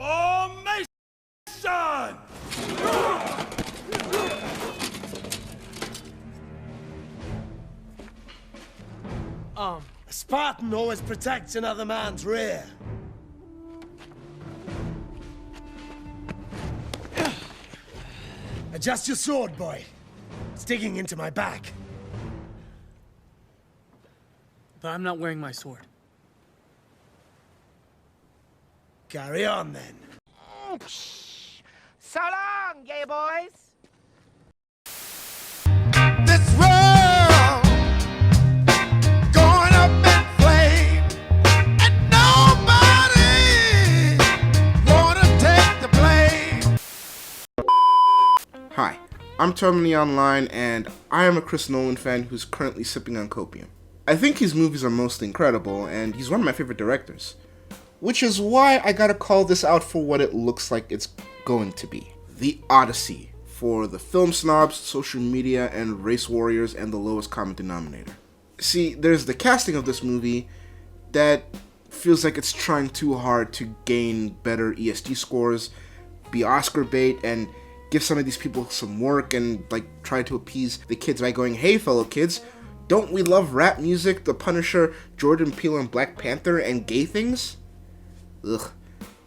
Formation! A Spartan always protects another man's rear. Adjust your sword, boy. It's digging into my back. But I'm not wearing my sword. Carry on, then. So long, gay boys. This world going up in flames, and nobody wanna take the blame. Hi, I'm Terminally Online, and I am a Chris Nolan fan who's currently sipping on copium. I think his movies are mostly incredible, and he's one of my favorite directors. Which is why I gotta call this out for what it looks like it's going to be. The Odyssey, for the film snobs, social media, and race warriors, and the lowest common denominator. See, there's the casting of this movie that feels like it's trying too hard to gain better ESG scores, be Oscar bait, and give some of these people some work, and try to appease the kids by going, hey fellow kids, don't we love rap music, The Punisher, Jordan Peele, and Black Panther, and gay things? Ugh,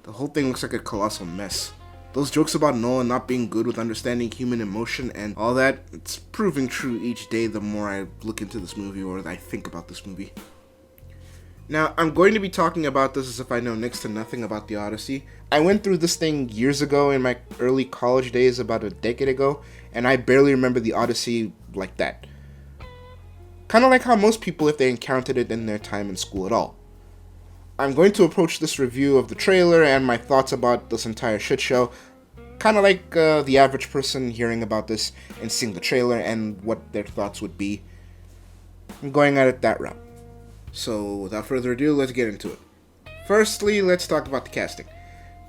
the whole thing looks like a colossal mess. Those jokes about Nolan not being good with understanding human emotion and all that, it's proving true each day the more I look into this movie or I think about this movie. Now, I'm going to be talking about this as if I know next to nothing about The Odyssey. I went through this thing years ago in my early college days, about a decade ago, and I barely remember The Odyssey like that. Kind of like how most people, if they encountered it in their time in school at all. I'm going to approach this review of the trailer and my thoughts about this entire shit show kind of like the average person hearing about this and seeing the trailer and what their thoughts would be. I'm going at it that route. So without further ado, let's get into it. Firstly, let's talk about the casting.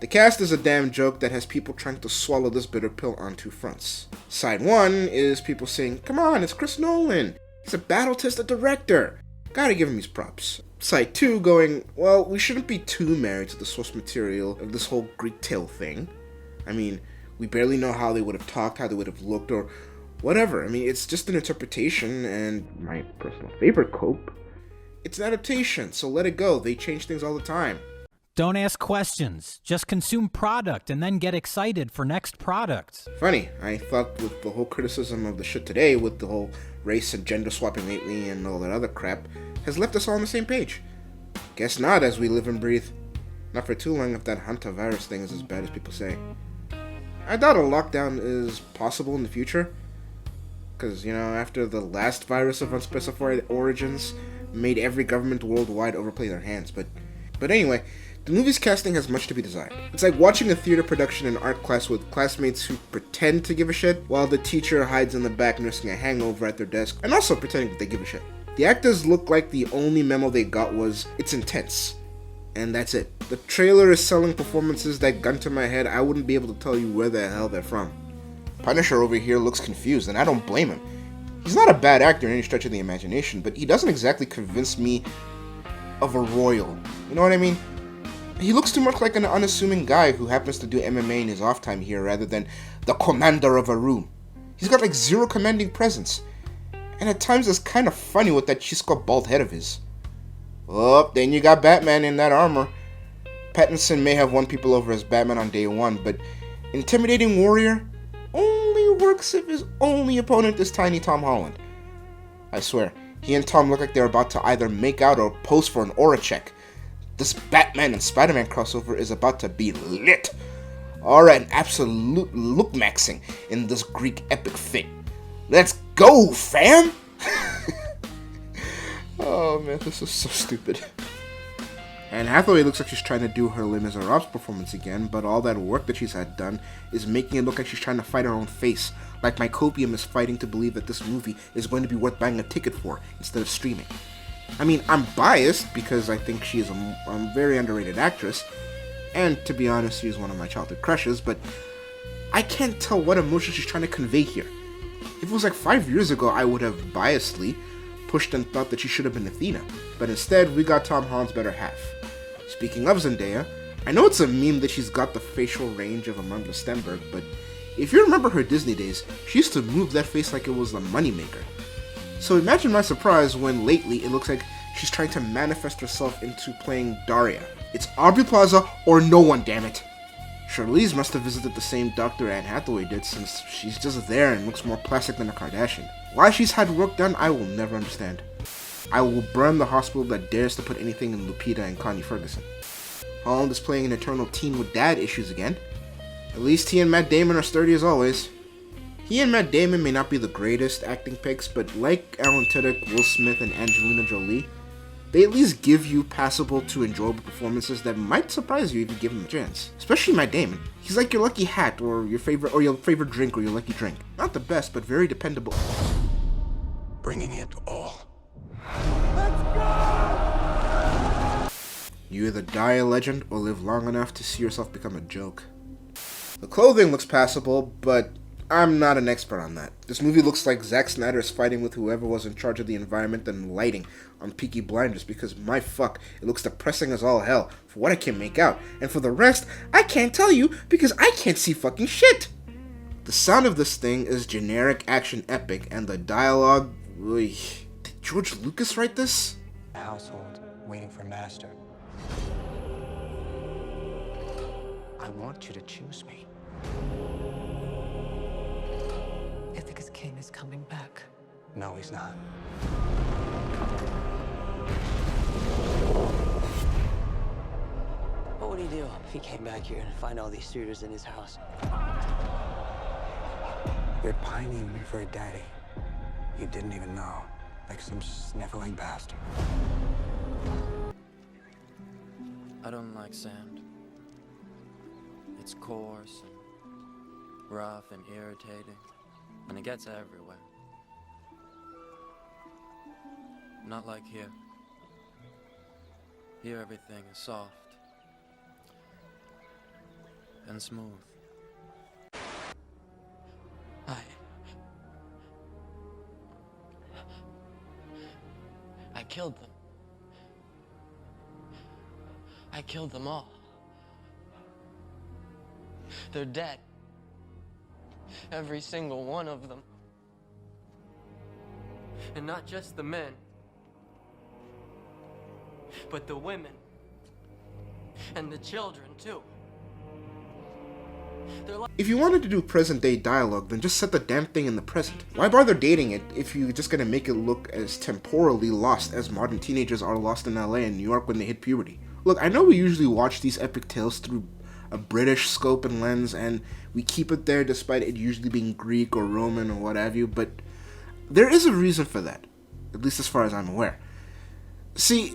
The cast is a damn joke that has people trying to swallow this bitter pill on two fronts. Side one is people saying, come on, it's Chris Nolan. He's a battle-tested director. Gotta give him his props. Side 2 going, well, we shouldn't be too married to the source material of this whole Greek tale thing. I mean, we barely know how they would have talked, how they would have looked, or whatever. I mean, it's just an interpretation, and my personal favorite cope, it's an adaptation, so let it go. They change things all the time. Don't ask questions. Just consume product and then get excited for next product. Funny, I thought with the whole criticism of the shit today, with the whole race and gender swapping lately and all that other crap, has left us all on the same page. Guess not, as we live and breathe. Not for too long if that hantavirus thing is as bad as people say. I doubt a lockdown is possible in the future. Because, after the last virus of unspecified origins made every government worldwide overplay their hands. But anyway, the movie's casting has much to be desired. It's like watching a theater production in art class with classmates who pretend to give a shit, while the teacher hides in the back nursing a hangover at their desk, and also pretending that they give a shit. The actors look like the only memo they got was, it's intense. And that's it. The trailer is selling performances that, gun to my head, I wouldn't be able to tell you where the hell they're from. Punisher over here looks confused, and I don't blame him. He's not a bad actor in any stretch of the imagination, but he doesn't exactly convince me of a royal. You know what I mean? He looks too much like an unassuming guy who happens to do MMA in his off time here rather than the commander of a room. He's got zero commanding presence. And at times it's kind of funny with that Chisco bald head of his. Oh, then you got Batman in that armor. Pattinson may have won people over as Batman on day one, but intimidating warrior only works if his only opponent is tiny Tom Holland. I swear, he and Tom look like they're about to either make out or pose for an aura check. This Batman and Spider-Man crossover is about to be lit. Alright, an absolute look-maxing in this Greek epic fit. Let's go, fam! Oh man, this is so stupid. Anne Hathaway looks like she's trying to do her Les Miserables performance again, but all that work that she's had done is making it look like she's trying to fight her own face, like my copium is fighting to believe that this movie is going to be worth buying a ticket for instead of streaming. I mean, I'm biased because I think she is a very underrated actress, and to be honest, she's one of my childhood crushes, but I can't tell what emotion she's trying to convey here. If it was like 5 years ago, I would have biasedly pushed and thought that she should have been Athena, but instead, we got Tom Holland's better half. Speaking of Zendaya, I know it's a meme that she's got the facial range of Amanda Stenberg, but if you remember her Disney days, she used to move that face like it was a moneymaker. So imagine my surprise when lately it looks like she's trying to manifest herself into playing Daria. It's Aubrey Plaza or no one, damn it. Charlize must have visited the same doctor Anne Hathaway did, since she's just there and looks more plastic than a Kardashian. Why she's had work done, I will never understand. I will burn the hospital that dares to put anything in Lupita and Connie Ferguson. Holland is playing an eternal teen with dad issues again. At least he and Matt Damon are sturdy as always. He and Matt Damon may not be the greatest acting picks, but like Alan Tudyk, Will Smith, and Angelina Jolie, they at least give you passable to enjoyable performances that might surprise you if you give them a chance. Especially Matt Damon. He's like your lucky hat or your favorite drink or your lucky drink. Not the best, but very dependable. Bringing it all. You either die a legend or live long enough to see yourself become a joke. The clothing looks passable, but I'm not an expert on that. This movie looks like Zack Snyder is fighting with whoever was in charge of the environment and lighting on Peaky Blinders, because my fuck, it looks depressing as all hell for what I can make out, and for the rest, I can't tell you because I can't see fucking shit! The sound of this thing is generic action epic, and the dialogue, did George Lucas write this? Household waiting for master. I want you to choose me. Ithaca's king is coming back. No, he's not. What would he do if he came back here and find all these suitors in his house? You're pining for a daddy you didn't even know, like some sniveling bastard. I don't like sand. It's coarse and rough and irritating, and it gets everywhere. Not like here. Here everything is soft and smooth. I killed them. I killed them all. They're dead. Every single one of them. And not just the men, but the women. And the children, too. If you wanted to do present day dialogue, then just set the damn thing in the present. Why bother dating it if you're just gonna make it look as temporally lost as modern teenagers are lost in LA and New York when they hit puberty? Look, I know we usually watch these epic tales through a British scope and lens, and we keep it there despite it usually being Greek or Roman or what have you, but there is a reason for that, at least as far as I'm aware. See,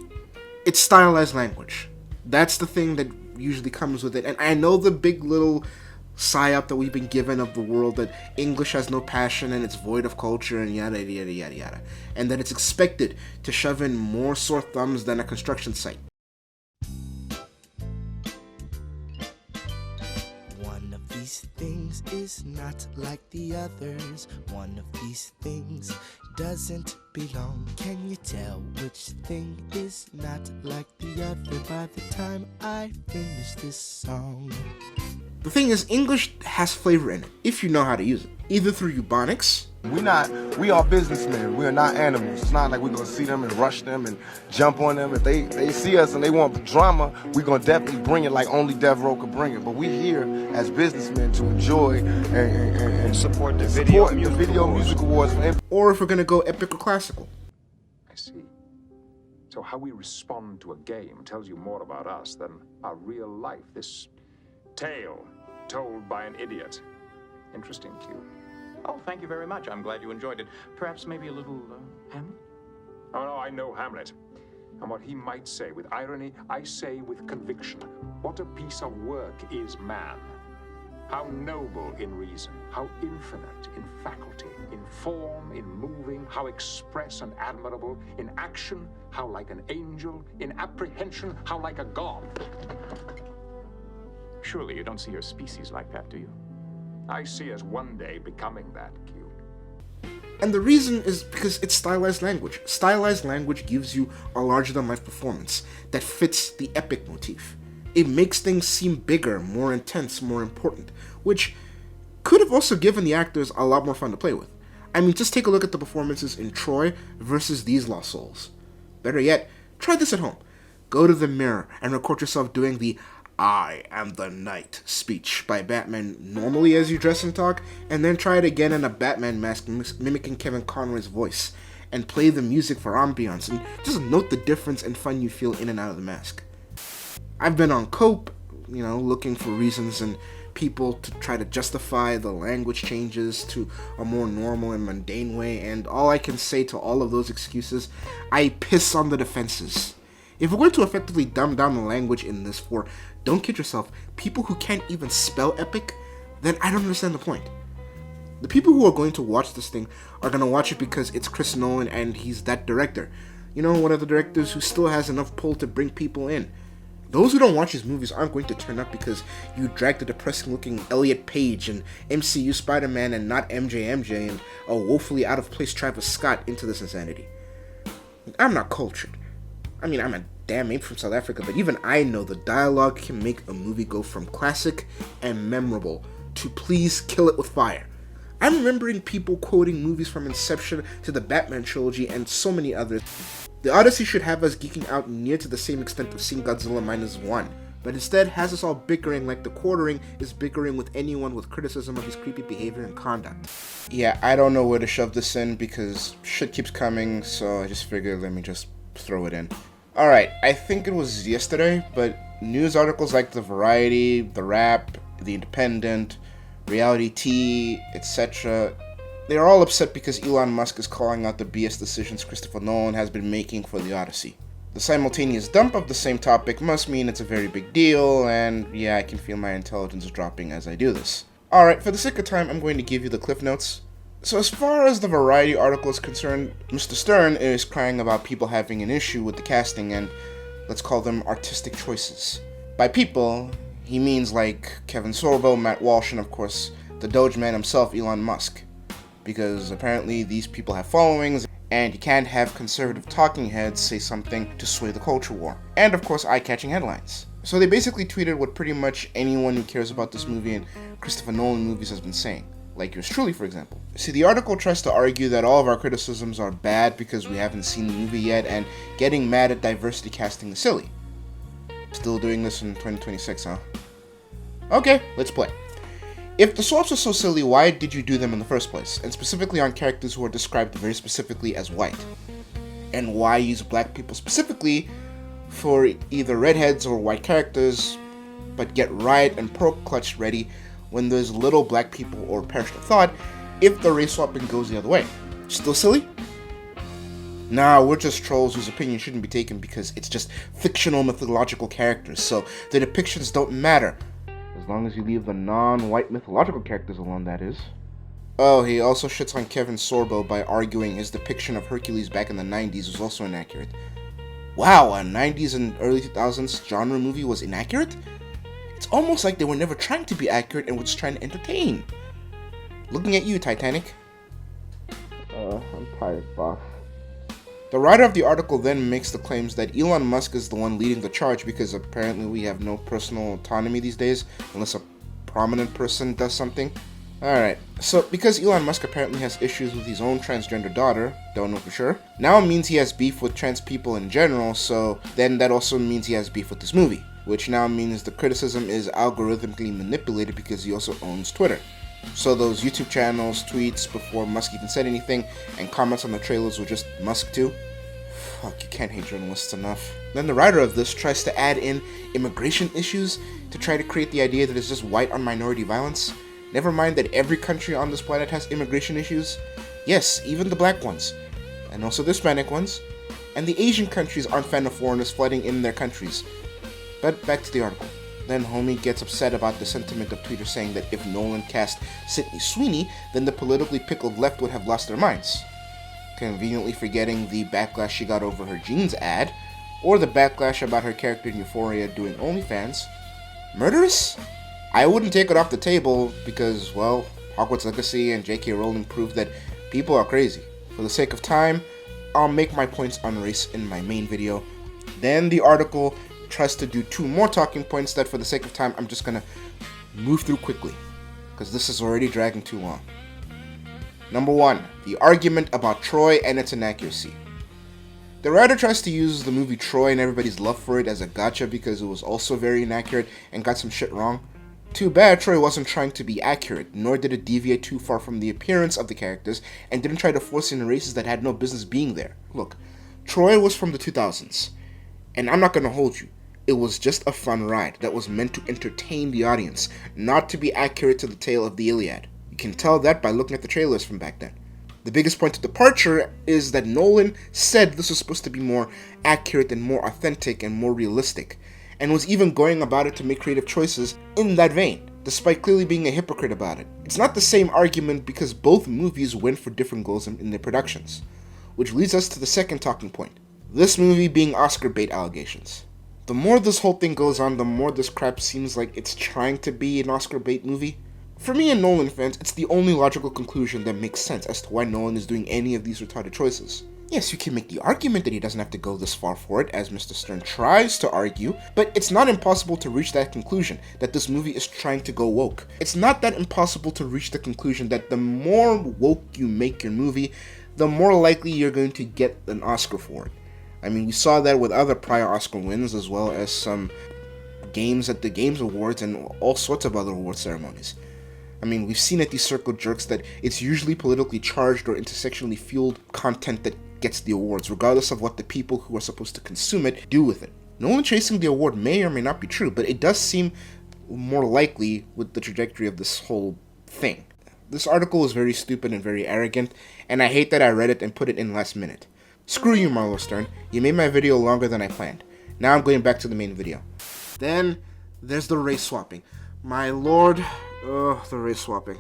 it's stylized language. That's the thing that usually comes with it, and I know the big little psyop that we've been given of the world that English has no passion and it's void of culture and yada yada yada yada, and that it's expected to shove in more sore thumbs than a construction site. One of these things is not like the others. One of these things doesn't belong. Can you tell which thing is not like the other by the time I finish this song? The thing is, English has flavor in it, if you know how to use it. Either through Ebonics. We are businessmen. We are not animals. It's not like we're gonna see them and rush them and jump on them. If they see us and they want drama, we're gonna definitely bring it like only Dev Row could bring it. But we're here as businessmen to enjoy and support the video music awards. Or if we're gonna go epic or classical. I see. So how we respond to a game tells you more about us than our real life. This tale told by an idiot. Interesting, Q. Oh, thank you very much. I'm glad you enjoyed it. Perhaps maybe a little Hamlet? Oh, no, I know Hamlet. And what he might say with irony, I say with conviction. What a piece of work is man. How noble in reason, how infinite in faculty, in form, in moving, how express and admirable, in action, how like an angel, in apprehension, how like a god. Surely you don't see your species like that, do you? I see us one day becoming that, Q. And the reason is because it's stylized language. Stylized language gives you a larger-than-life performance that fits the epic motif. It makes things seem bigger, more intense, more important, which could have also given the actors a lot more fun to play with. I mean, just take a look at the performances in Troy versus these Lost Souls. Better yet, try this at home. Go to the mirror and record yourself doing the "I am the Knight" speech by Batman normally as you dress and talk, and then try it again in a Batman mask mimicking Kevin Conroy's voice, and play the music for ambiance, and just note the difference and fun you feel in and out of the mask. I've been on Cope, looking for reasons and people to try to justify the language changes to a more normal and mundane way, and all I can say to all of those excuses, I piss on the defenses. If we're going to effectively dumb down the language in this for, don't kid yourself, people who can't even spell epic, then I don't understand the point. The people who are going to watch this thing are going to watch it because it's Chris Nolan and he's that director. One of the directors who still has enough pull to bring people in. Those who don't watch his movies aren't going to turn up because you dragged a depressing-looking Elliot Page and MCU Spider-Man and not MJ and a woefully out-of-place Travis Scott into this insanity. I'm not cultured. I mean, I'm a damn ape from South Africa, but even I know the dialogue can make a movie go from classic and memorable to please kill it with fire. I'm remembering people quoting movies from Inception to the Batman trilogy and so many others. The Odyssey should have us geeking out near to the same extent of Shin Godzilla -1, but instead has us all bickering like the Quartering is bickering with anyone with criticism of his creepy behavior and conduct. Yeah, I don't know where to shove this in because shit keeps coming, so I just figured let me just throw it in. Alright, I think it was yesterday, but news articles like The Variety, The Wrap, The Independent, Reality T, etc., they are all upset because Elon Musk is calling out the BS decisions Christopher Nolan has been making for The Odyssey. The simultaneous dump of the same topic must mean it's a very big deal, and yeah, I can feel my intelligence dropping as I do this. Alright, for the sake of time, I'm going to give you the cliff notes. So as far as the Variety article is concerned, Mr. Stern is crying about people having an issue with the casting and, let's call them, artistic choices. By people, he means like Kevin Sorbo, Matt Walsh, and of course, the Dogeman himself, Elon Musk. Because apparently these people have followings, and you can't have conservative talking heads say something to sway the culture war. And of course, eye-catching headlines. So they basically tweeted what pretty much anyone who cares about this movie and Christopher Nolan movies has been saying. Like yours truly, for example. See, the article tries to argue that all of our criticisms are bad because we haven't seen the movie yet, and getting mad at diversity casting is silly. Still doing this in 2026, huh? Okay, let's play. If the swaps are so silly, why did you do them in the first place? And specifically on characters who are described very specifically as white? And why use black people specifically for either redheads or white characters, but get Riot and Pro Clutch ready when there's little black people or perish the thought if the race swapping goes the other way? Still silly? Nah, we're just trolls whose opinion shouldn't be taken because it's just fictional mythological characters, so the depictions don't matter. As long as you leave the non-white mythological characters alone, that is. Oh, he also shits on Kevin Sorbo by arguing his depiction of Hercules back in the 90s was also inaccurate. Wow, a 90s and early 2000s genre movie was inaccurate? It's almost like they were never trying to be accurate and were just trying to entertain. Looking at you, Titanic. I'm tired, boss. The writer of the article then makes the claims that Elon Musk is the one leading the charge because apparently we have no personal autonomy these days unless a prominent person does something. Alright, so because Elon Musk apparently has issues with his own transgender daughter, don't know for sure, now it means he has beef with trans people in general, so then that also means he has beef with this movie, which now means the criticism is algorithmically manipulated because he also owns Twitter. So those YouTube channels, tweets before Musk even said anything, and comments on the trailers were just Musk too? Fuck, you can't hate journalists enough. Then the writer of this tries to add in immigration issues to try to create the idea that it's just white on minority violence. Never mind that every country on this planet has immigration issues. Yes, even the black ones, and also the Hispanic ones, and the Asian countries aren't fan of foreigners flooding in their countries. But back to the article. Then homie gets upset about the sentiment of Twitter saying that if Nolan cast Sydney Sweeney, then the politically pickled left would have lost their minds. Conveniently forgetting the backlash she got over her jeans ad, or the backlash about her character in Euphoria doing OnlyFans. Murderous? I wouldn't take it off the table because, well, Hogwarts Legacy and J.K. Rowling proved that people are crazy. For the sake of time, I'll make my points on race in my main video. Then the article tries to do 2 more talking points that, for the sake of time, I'm just gonna move through quickly, because this is already dragging too long. Number 1, the argument about Troy and its inaccuracy. The writer tries to use the movie Troy and everybody's love for it as a gotcha because it was also very inaccurate and got some shit wrong. Too bad Troy wasn't trying to be accurate, nor did it deviate too far from the appearance of the characters, and didn't try to force in races that had no business being there. Look, Troy was from the 2000s, and I'm not gonna hold you. It was just a fun ride that was meant to entertain the audience, not to be accurate to the tale of the Iliad. You can tell that by looking at the trailers from back then. The biggest point of departure is that Nolan said this was supposed to be more accurate and more authentic and more realistic, and was even going about it to make creative choices in that vein, despite clearly being a hypocrite about it. It's not the same argument because both movies went for different goals in their productions, which leads us to the second talking point. This movie being Oscar bait allegations. The more this whole thing goes on, the more this crap seems like it's trying to be an Oscar bait movie. For me and Nolan fans, it's the only logical conclusion that makes sense as to why Nolan is doing any of these retarded choices. Yes, you can make the argument that he doesn't have to go this far for it, as Mr. Stern tries to argue, but it's not impossible to reach that conclusion, that this movie is trying to go woke. It's not that impossible to reach the conclusion that the more woke you make your movie, the more likely you're going to get an Oscar for it. I mean, we saw that with other prior Oscar wins, as well as some games at the Games Awards and all sorts of other award ceremonies. I mean, we've seen at these circle jerks that it's usually politically charged or intersectionally fueled content that gets the awards, regardless of what the people who are supposed to consume it do with it. Nolan chasing the award may or may not be true, but it does seem more likely with the trajectory of this whole thing. This article is very stupid and very arrogant, and I hate that I read it and put it in last minute. Screw you, Marlo Stern. You made my video longer than I planned. Now I'm going back to the main video. Then, there's the race swapping. My lord, the race swapping.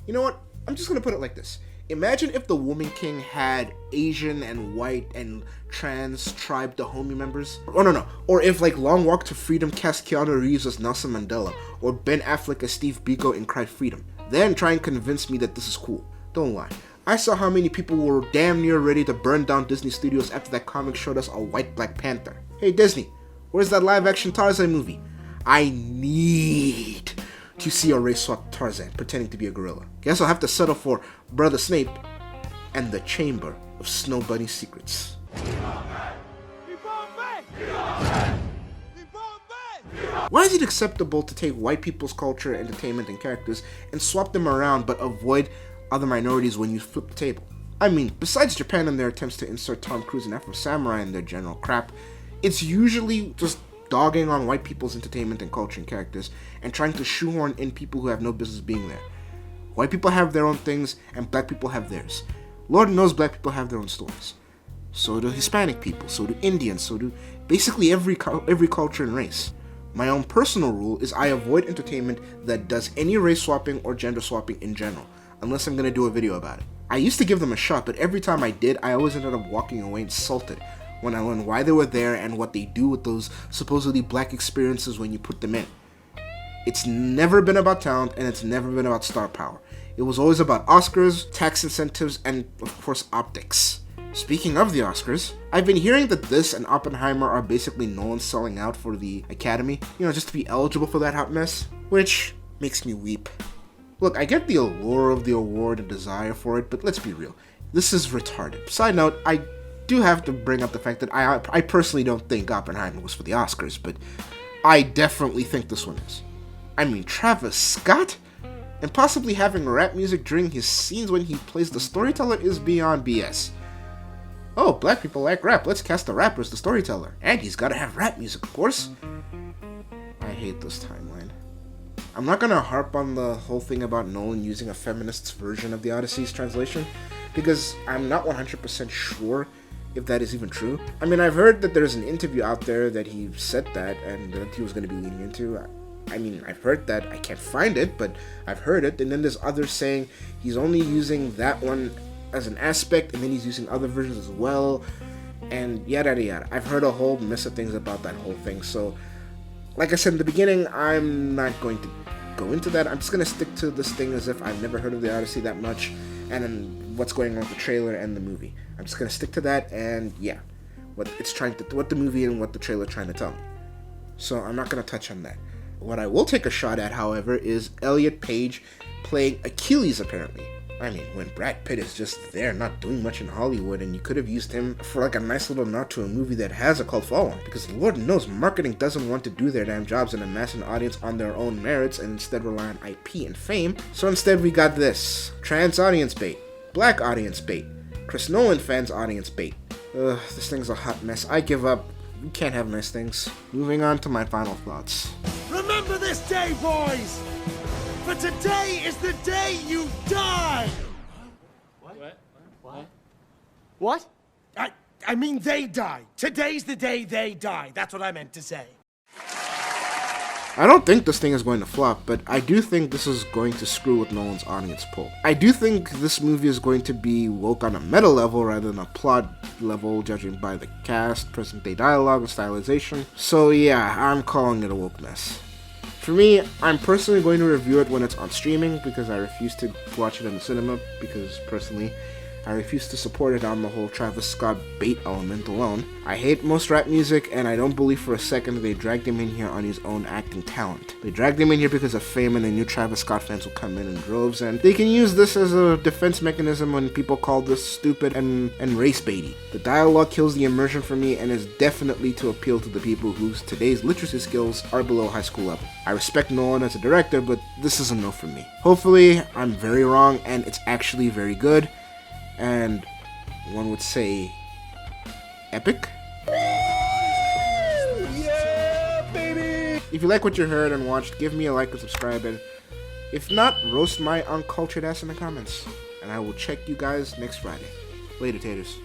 You know what? I'm just gonna put it like this. Imagine if the Woman King had Asian and white and trans tribe Dahomey members. Or if like Long Walk to Freedom cast Keanu Reeves as Nelson Mandela, or Ben Affleck as Steve Biko in Cry Freedom. Then try and convince me that this is cool. Don't lie. I saw how many people were damn near ready to burn down Disney Studios after that comic showed us a white Black Panther. Hey Disney, where's that live action Tarzan movie? I need to see a race swap Tarzan pretending to be a gorilla. Guess I'll have to settle for Brother Snape and the Chamber of Snow Bunny Secrets. Why is it acceptable to take white people's culture, entertainment, and characters and swap them around but avoid other minorities when you flip the table? I mean, besides Japan and their attempts to insert Tom Cruise and Afro Samurai in their general crap, it's usually just dogging on white people's entertainment and culture and characters and trying to shoehorn in people who have no business being there. White people have their own things and black people have theirs. Lord knows black people have their own stories. So do Hispanic people, so do Indians, so do basically every culture and race. My own personal rule is I avoid entertainment that does any race swapping or gender swapping in general, unless I'm going to do a video about it. I used to give them a shot, but every time I did, I always ended up walking away insulted when I learned why they were there and what they do with those supposedly black experiences when you put them in. It's never been about talent, and it's never been about star power. It was always about Oscars, tax incentives, and of course optics. Speaking of the Oscars, I've been hearing that this and Oppenheimer are basically Nolan selling out for the Academy, just to be eligible for that hot mess, which makes me weep. Look, I get the allure of the award and desire for it, but let's be real, this is retarded. Side note, I do have to bring up the fact that I personally don't think Oppenheimer was for the Oscars, but I definitely think this one is. I mean, Travis Scott? And possibly having rap music during his scenes when he plays the storyteller is beyond BS. Oh, black people like rap, let's cast the rapper as the storyteller. And he's gotta have rap music, of course. I hate this timeline. I'm not gonna harp on the whole thing about Nolan using a feminist's version of the Odyssey's translation, because I'm not 100% sure if that is even true. I mean, I've heard that there's an interview out there that he said that, and that he was gonna be leaning into. I mean, I've heard that. I can't find it, but I've heard it. And then there's others saying he's only using that one as an aspect, and then he's using other versions as well, and yada yada yada. I've heard a whole mess of things about that whole thing, so like I said in the beginning, I'm not going to go into that. I'm just going to stick to this thing as if I've never heard of the Odyssey that much, and then what's going on with the trailer and the movie. I'm just going to stick to that, and yeah, what the movie and what the trailer are trying to tell me. so I'm not going to touch on that. What I will take a shot at, however, is Elliot Page playing Achilles, apparently. I mean, when Brad Pitt is just there not doing much in Hollywood, and you could have used him for like a nice little nod to a movie that has a cult following, because Lord knows marketing doesn't want to do their damn jobs and amass an audience on their own merits and instead rely on IP and fame. So instead we got this. Trans audience bait. Black audience bait. Chris Nolan fans audience bait. Ugh, this thing's a hot mess. I give up. You can't have nice things. Moving on to my final thoughts. Remember this day, boys! For today is the day you die! What? I mean they die. Today's the day they die. That's what I meant to say. I don't think this thing is going to flop, but I do think this is going to screw with Nolan's audience poll. I do think this movie is going to be woke on a meta level rather than a plot level, judging by the cast, present-day dialogue, and stylization. So yeah, I'm calling it a woke mess. For me, I'm personally going to review it when it's on streaming, because I refuse to watch it in the cinema, because personally, I refuse to support it on the whole Travis Scott bait element alone. I hate most rap music, and I don't believe for a second they dragged him in here on his own acting talent. They dragged him in here because of fame, and they knew Travis Scott fans will come in droves, and they can use this as a defense mechanism when people call this stupid and race baity. The dialogue kills the immersion for me, and is definitely to appeal to the people whose today's literacy skills are below high school level. I respect Nolan as a director, but this is a no for me. Hopefully, I'm very wrong, and it's actually very good. And one would say epic. Yeah, baby! If you like what you heard and watched, give me a like and subscribe, and if not, roast my uncultured ass in the comments. And I will check you guys next Friday. Later, taters.